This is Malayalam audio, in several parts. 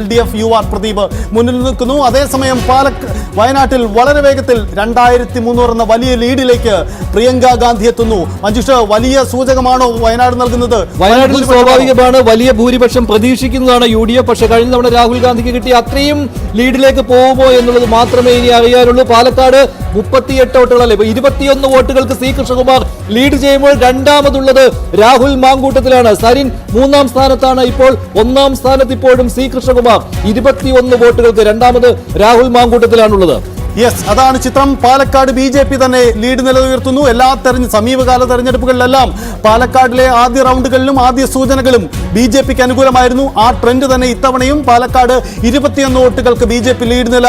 LDF UR പ്രദീപ് മുന്നിൽ നിൽക്കുന്നു. അതേസമയം വയനാട്ടിൽ വളരെ വേഗത്തിൽ 2300 എന്ന വലിയ ലീഡിലേക്ക് പ്രിയങ്ക ഗാന്ധി എത്തുന്നു. മഞ്ജുഷ, വലിയ സൂചകമാണോ വയനാട് നൽകുന്നത്? വയനാട്ടിൽ സ്വാഭാവികമാണ്, വലിയ ഭൂരിപക്ഷം പ്രതീക്ഷിക്കുന്നതാണ് UDF. പക്ഷേ കഴിഞ്ഞ തവണ രാഹുൽ ഗാന്ധിക്ക് കിട്ടിയ അത്രയും ലീഡിലേക്ക് പോകുമോ എന്നുള്ളത് മാത്രമേ ഇനി അറിയാനുള്ളൂ. പാലക്കാട് 38 വോട്ടുകളല്ലേ, 21 വോട്ടുകൾക്ക് സി കൃഷ്ണകുമാർ ലീഡ് ചെയ്യുമ്പോൾ രണ്ടാമതുള്ളത് രാഹുൽ മാങ്കൂട്ടത്തിലാണ്. സരിൻ 3-ാം സ്ഥാനത്താണ്. ഇപ്പോൾ 1-ാം സ്ഥാനത്ത് ഇപ്പോഴും സി കൃഷ്ണകുമാർ 21 വോട്ടുകൾക്ക്. രണ്ടാമത് രാഹുൽ മാങ്കൂട്ടത്തിലാണുള്ളത്. യെസ്, അതാണ് ചിത്രം. പാലക്കാട് BJP തന്നെ ലീഡ് നിലനിർത്തുന്നു. എല്ലാ സമീപകാല തെരഞ്ഞെടുപ്പുകളിലെല്ലാം പാലക്കാടിലെ ആദ്യ റൗണ്ടുകളിലും ആദ്യ സൂചനകളും BJPക്ക് അനുകൂലമായിരുന്നു. ആ ട്രെൻഡ് തന്നെ ഇത്തവണയും പാലക്കാട് 21 വോട്ടുകൾക്ക് BJP ലീഡ്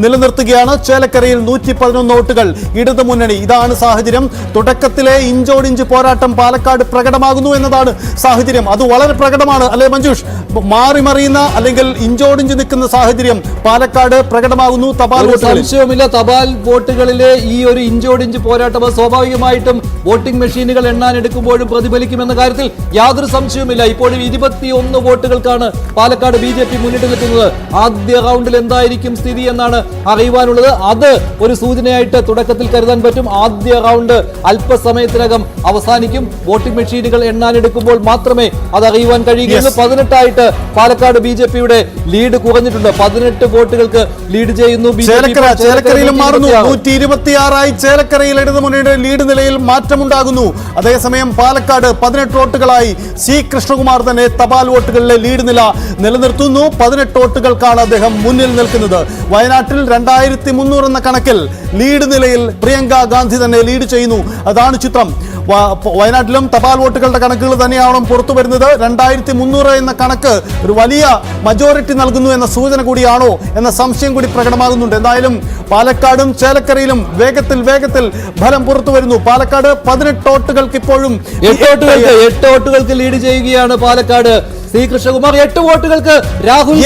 നിലനിർത്തുകയാണ്. ചേലക്കരയിൽ 111 വോട്ടുകൾ ഇടതു മുന്നണി. ഇതാണ് സാഹചര്യം. തുടക്കത്തിലെ ഇഞ്ചോടിഞ്ച് പോരാട്ടം പാലക്കാട് പ്രകടമാകുന്നു എന്നതാണ് സാഹചര്യം. അത് വളരെ പ്രകടമാണ് അല്ലെ മഞ്ജുഷ്? മാറിമറിയുന്ന അല്ലെങ്കിൽ ഇഞ്ചോടിഞ്ച് നിൽക്കുന്ന സാഹചര്യം പാലക്കാട് പ്രകടമാകുന്നു. തപാൽ വോട്ടുകളിലെ ഈ ഒരു ഇഞ്ചോടിഞ്ച് പോരാട്ടം സ്വാഭാവികമായിട്ടും വോട്ടിംഗ് മെഷീനുകൾ എണ്ണാൻ എടുക്കുമ്പോഴും പ്രതിഫലിക്കുമെന്ന കാര്യത്തിൽ യാതൊരു സംശയവുമില്ല. ഇപ്പോഴും 21 വോട്ടുകൾക്കാണ് പാലക്കാട് BJP മുന്നിട്ട് നിൽക്കുന്നത്. ആദ്യ റൗണ്ടിൽ എന്തായിരിക്കും സ്ഥിതി എന്നാണ് അറിയുവാനുള്ളത്. അത് ഒരു സൂചനയായിട്ട് തുടക്കത്തിൽ കരുതാൻ പറ്റും. ആദ്യ റൗണ്ട് അല്പസമയത്തിനകം അവസാനിക്കും. വോട്ടിംഗ് മെഷീനുകൾ എണ്ണാൻ എടുക്കുമ്പോൾ മാത്രമേ അത് അറിയുവാൻ കഴിയുകയുള്ളൂ. 18 പാലക്കാട് BJPയുടെ ലീഡ് കുറഞ്ഞിട്ടുണ്ട്. 18 വോട്ടുകൾക്ക് ലീഡ് ചെയ്യുന്നു. ചേലക്കരയിലും മാറുന്നു. 126 ചേലക്കരയിൽ ഇടതുമുന്നണിയുടെ ലീഡ് നിലയിൽ മാറ്റമുണ്ടാകുന്നു. അതേസമയം പാലക്കാട് 18 വോട്ടുകളായി സി കൃഷ്ണകുമാർ തന്നെ തപാൽ വോട്ടുകളിലെ ലീഡ് നിലനിർത്തുന്നു. 18 വോട്ടുകൾക്കാണ് അദ്ദേഹം മുന്നിൽ നിൽക്കുന്നത്. വയനാട്ടിൽ 2300 എന്ന കണക്കിൽ ലീഡ് നിലയിൽ പ്രിയങ്ക ഗാന്ധി തന്നെ ലീഡ് ചെയ്യുന്നു. അതാണ് ചിത്രം. വയനാട്ടിലും തപാൽ വോട്ടുകളുടെ കണക്കുകൾ തന്നെയാണ് പുറത്തു വരുന്നത്. 2300 എന്ന കണക്ക് ഒരു വലിയ മജോറിറ്റി നൽകുന്നു എന്ന സൂചന കൂടിയാണോ എന്ന സംശയം കൂടി പ്രകടമാകുന്നുണ്ട്. എന്തായാലും പാലക്കാടും ചേലക്കരയിലും വേഗത്തിൽ ഫലം പുറത്തു വരുന്നു. പാലക്കാട് 18 വോട്ടുകൾക്ക് ഇപ്പോഴും 8 വോട്ടുകൾക്ക് ലീഡ് ചെയ്യുകയാണ് പാലക്കാട് സി കൃഷ്ണകുമാർ. 8 വോട്ടുകൾക്ക് രാഹുൽ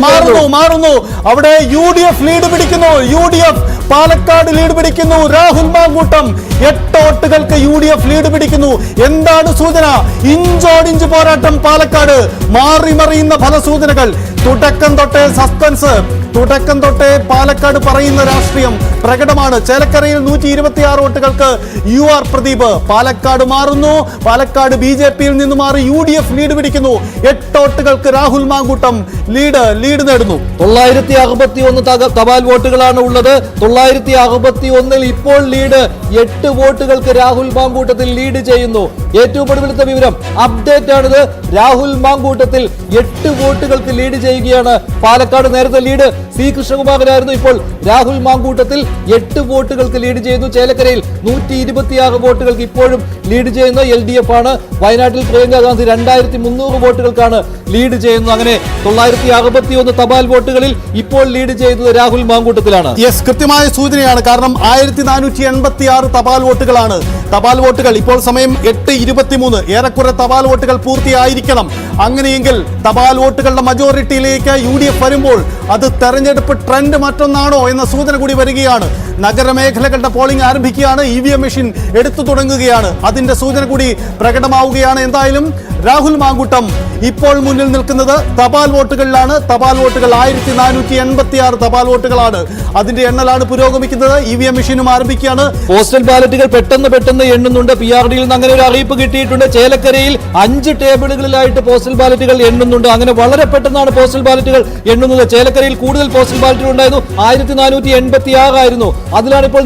മാറുന്നു. അവിടെ UDF ലീഡ് പിടിക്കുന്നു. UDF പാലക്കാട് ലീഡ് പിടിക്കുന്നു. രാഹുൽ മാങ്കൂട്ടം 8 വോട്ടുകൾക്ക് UDF ലീഡ് പിടിക്കുന്നു. എന്താണ് സൂചന? ഇഞ്ചോടിഞ്ച് പോരാട്ടം പാലക്കാട്. മാറിമറിയുന്ന ഫലസൂചനകൾ. തുടക്കം തൊട്ടേ സസ്പെൻസ്. തുടക്കം തൊട്ടേ പാലക്കാട് പറയുന്ന രാഷ്ട്രീയം പ്രകടമാണ്. ചേലക്കരയിൽ 126 വോട്ടുകൾക്ക് UR പ്രദീപ്. പാലക്കാട് മാറുന്നു. പാലക്കാട് BJPയിൽ നിന്ന് മാറി UDF ലീഡ് പിടിക്കുന്നു. 8 വോട്ടുകൾക്ക് രാഹുൽ മാങ്കൂട്ടം ലീഡ് നേടുന്നു. 961 തപാൽ വോട്ടുകളാണ് ഉള്ളത്. 961 ഇപ്പോൾ ലീഡ് 8 വോട്ടുകൾക്ക് രാഹുൽ മാങ്കൂട്ടത്തിൽ ലീഡ് ചെയ്യുന്നു. ഏറ്റവും ഒടുവിലത്തെ വിവരം അപ്ഡേറ്റ് ആണിത്. രാഹുൽ മാങ്കൂട്ടത്തിൽ 8 വോട്ടുകൾക്ക് ലീഡ് ചെയ്യുകയാണ് പാലക്കാട്. നേരത്തെ ലീഡ് സി കൃഷ്ണകുമാറിനായിരുന്നു. ഇപ്പോൾ രാഹുൽ മാങ്കൂട്ടത്തിൽ 8 വോട്ടുകൾക്ക് ലീഡ് ചെയ്യുന്നു. ചേലക്കരയിൽ 126 വോട്ടുകൾക്ക് ഇപ്പോഴും ലീഡ് ചെയ്യുന്ന LDF ആണ്. വയനാട്ടിൽ പ്രിയങ്ക ഗാന്ധി 2300 വോട്ടുകൾക്കാണ് ലീഡ് ചെയ്യുന്നത്. അങ്ങനെ 961 തപാൽ വോട്ടുകളിൽ ഇപ്പോൾ ലീഡ് ചെയ്യുന്നത് രാഹുൽ മാങ്കൂട്ടത്തിലാണ്. യെസ്, കൃത്യമായ സൂചനയാണ്. കാരണം 1486 തപാൽ വോട്ടുകളാണ്. തപാൽ വോട്ടുകൾ ഇപ്പോൾ സമയം 8:23. ഏറെക്കുറെ തപാൽ വോട്ടുകൾ പൂർത്തിയായിരിക്കണം. അങ്ങനെയെങ്കിൽ തപാൽ വോട്ടുകളുടെ മജോറിറ്റിയിലേക്ക് UDF വരുമ്പോൾ അത് തെരഞ്ഞെടുപ്പ് ട്രെൻഡ് മറ്റൊന്നാണോ എന്ന സൂചന കൂടി വരികയാണ്. നഗരമേഖലകളുടെ പോളിംഗ് ആരംഭിക്കുകയാണ്. EVM മെഷീൻ എടുത്തു തുടങ്ങുകയാണ്. അതിന്റെ സൂചന കൂടി പ്രകടമാവുകയാണ്. എന്തായാലും രാഹുൽ മാങ്കൂട്ടം ഇപ്പോൾ മുന്നിൽ നിൽക്കുന്നത് തപാൽ വോട്ടുകളിലാണ്. തപാൽ വോട്ടുകൾ 1486 തപാൽ വോട്ടുകളാണ്. അതിന്റെ എണ്ണലാണ് പുരോഗമിക്കുന്നത്. EVM മെഷീനും ആരംഭിക്കുകയാണ്. പോസ്റ്റൽ ബാലറ്റുകൾ പെട്ടെന്ന് എണ്ണുന്നുണ്ട്. PRDയിൽ നിന്ന് അങ്ങനെ ഒരു അറിയിപ്പ് കിട്ടിയിട്ടുണ്ട്. ചേലക്കരയിൽ 5 ടേബിളുകളിലായിട്ട് പോസ്റ്റൽ ബാലറ്റുകൾ എണ്ണുന്നുണ്ട്. അങ്ങനെ വളരെ പെട്ടെന്നാണ് പോസ്റ്റൽ ബാലറ്റുകൾ എണ്ണുന്നത്. ചേലക്കരയിൽ കൂടുതൽ പോസ്റ്റൽ ബാലറ്റുകൾ ഉണ്ടായിരുന്നു. 1486 ആയിരുന്നു. അതിലാണ് ഇപ്പോൾ